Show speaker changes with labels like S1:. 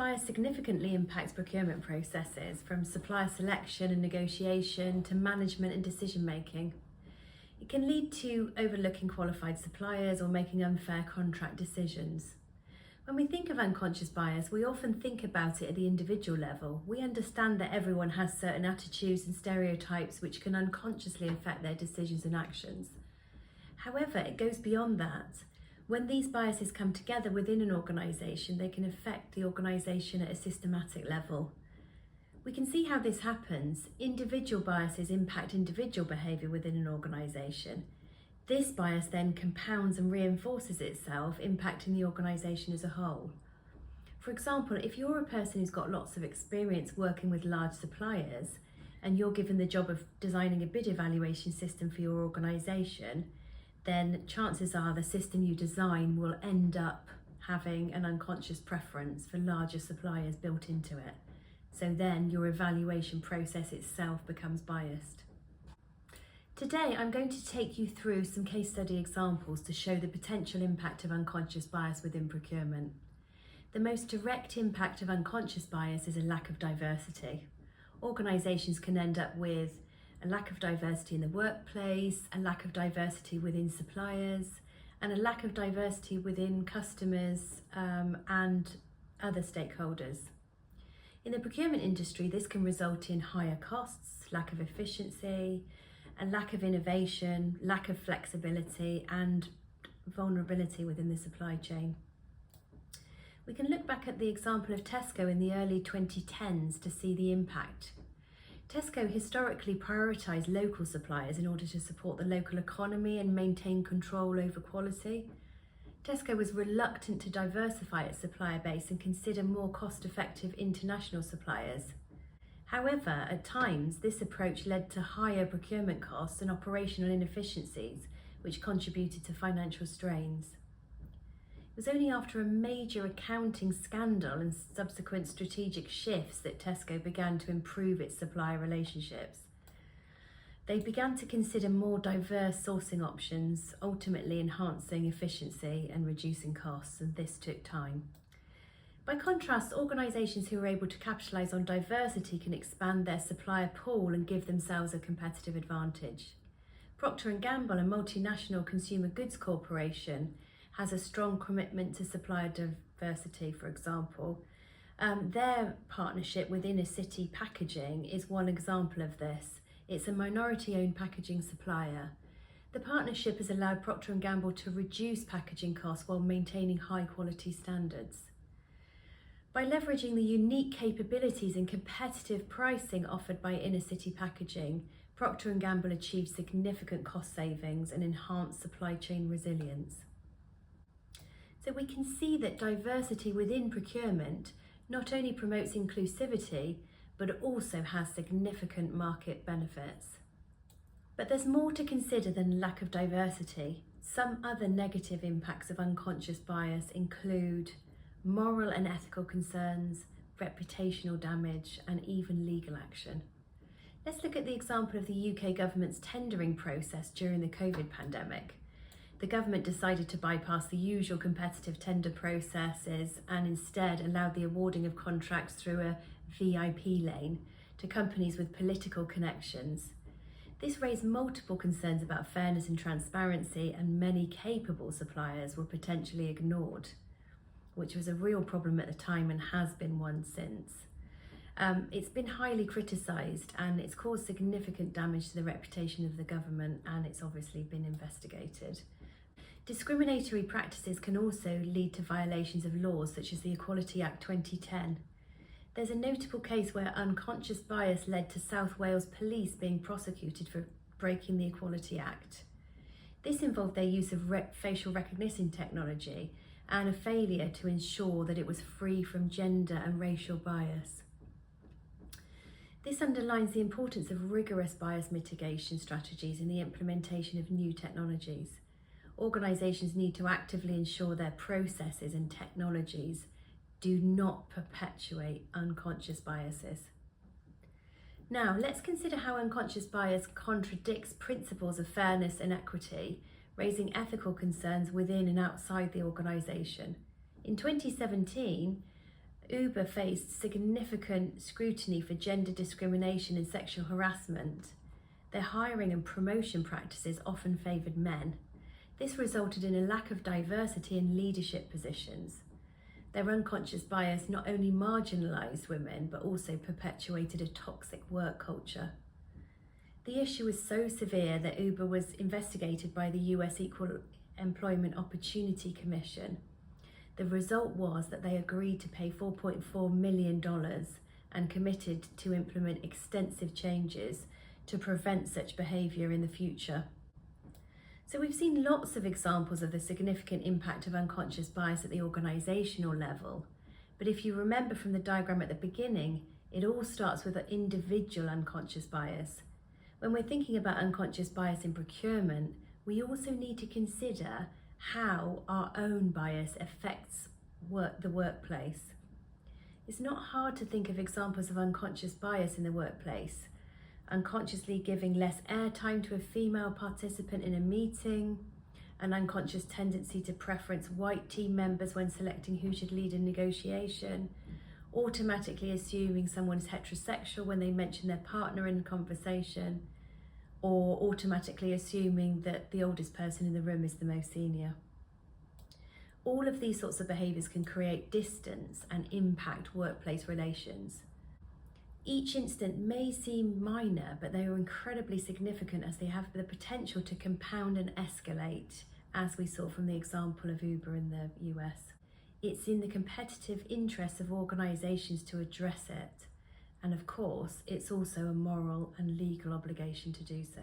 S1: bias significantly impacts procurement processes, from supplier selection and negotiation to management and decision making. It can lead to overlooking qualified suppliers or making unfair contract decisions. When we think of unconscious bias, we often think about it at the individual level. We understand that everyone has certain attitudes and stereotypes which can unconsciously affect their decisions and actions. However, it goes beyond that. When these biases come together within an organisation, they can affect the organisation at a systematic level. We can see how this happens. Individual biases impact individual behaviour within an organisation. This bias then compounds and reinforces itself, impacting the organisation as a whole. For example, if you're a person who's got lots of experience working with large suppliers and you're given the job of designing a bid evaluation system for your organisation, then chances are the system you design will end up having an unconscious preference for larger suppliers built into it. So then your evaluation process itself becomes biased. Today, I'm going to take you through some case study examples to show the potential impact of unconscious bias within procurement. The most direct impact of unconscious bias is a lack of diversity. Organisations can end up with a lack of diversity in the workplace, a lack of diversity within suppliers, and a lack of diversity within customers and other stakeholders. In the procurement industry, this can result in higher costs, lack of efficiency, a lack of innovation, lack of flexibility, and vulnerability within the supply chain. We can look back at the example of Tesco in the early 2010s to see the impact. Tesco historically prioritised local suppliers in order to support the local economy and maintain control over quality. Tesco was reluctant to diversify its supplier base and consider more cost-effective international suppliers. However, at times, this approach led to higher procurement costs and operational inefficiencies, which contributed to financial strains. It was only after a major accounting scandal and subsequent strategic shifts that Tesco began to improve its supplier relationships. They began to consider more diverse sourcing options, ultimately enhancing efficiency and reducing costs, and this took time. By contrast, organisations who are able to capitalise on diversity can expand their supplier pool and give themselves a competitive advantage. Procter & Gamble, a multinational consumer goods corporation, has a strong commitment to supplier diversity, for example. Their partnership with Inner City Packaging is one example of this. It's a minority-owned packaging supplier. The partnership has allowed Procter & Gamble to reduce packaging costs while maintaining high-quality standards. By leveraging the unique capabilities and competitive pricing offered by Inner City Packaging, Procter & Gamble achieved significant cost savings and enhanced supply chain resilience. So we can see that diversity within procurement not only promotes inclusivity, but also has significant market benefits. But there's more to consider than lack of diversity. Some other negative impacts of unconscious bias include moral and ethical concerns, reputational damage, and even legal action. Let's look at the example of the UK government's tendering process during the COVID pandemic. The government decided to bypass the usual competitive tender processes and instead allowed the awarding of contracts through a VIP lane to companies with political connections. This raised multiple concerns about fairness and transparency, and many capable suppliers were potentially ignored, which was a real problem at the time and has been one since. It's been highly criticised and it's caused significant damage to the reputation of the government, and it's obviously been investigated. Discriminatory practices can also lead to violations of laws such as the Equality Act 2010. There's a notable case where unconscious bias led to South Wales Police being prosecuted for breaking the Equality Act. This involved their use of facial recognition technology and a failure to ensure that it was free from gender and racial bias. This underlines the importance of rigorous bias mitigation strategies in the implementation of new technologies. Organisations need to actively ensure their processes and technologies do not perpetuate unconscious biases. Now, let's consider how unconscious bias contradicts principles of fairness and equity, raising ethical concerns within and outside the organisation. In 2017, Uber faced significant scrutiny for gender discrimination and sexual harassment. Their hiring and promotion practices often favoured men. This resulted in a lack of diversity in leadership positions. Their unconscious bias not only marginalised women, but also perpetuated a toxic work culture. The issue was so severe that Uber was investigated by the US Equal Employment Opportunity Commission. The result was that they agreed to pay $4.4 million and committed to implement extensive changes to prevent such behaviour in the future. So we've seen lots of examples of the significant impact of unconscious bias at the organisational level. But if you remember from the diagram at the beginning, it all starts with an individual unconscious bias. When we're thinking about unconscious bias in procurement, we also need to consider how our own bias affects the workplace. It's not hard to think of examples of unconscious bias in the workplace. Unconsciously giving less airtime to a female participant in a meeting, an unconscious tendency to preference white team members when selecting who should lead a negotiation, automatically assuming someone's heterosexual when they mention their partner in a conversation, or automatically assuming that the oldest person in the room is the most senior. All of these sorts of behaviours can create distance and impact workplace relations. Each incident may seem minor, but they are incredibly significant as they have the potential to compound and escalate, as we saw from the example of Uber in the US. It's in the competitive interests of organisations to address it. And of course, it's also a moral and legal obligation to do so.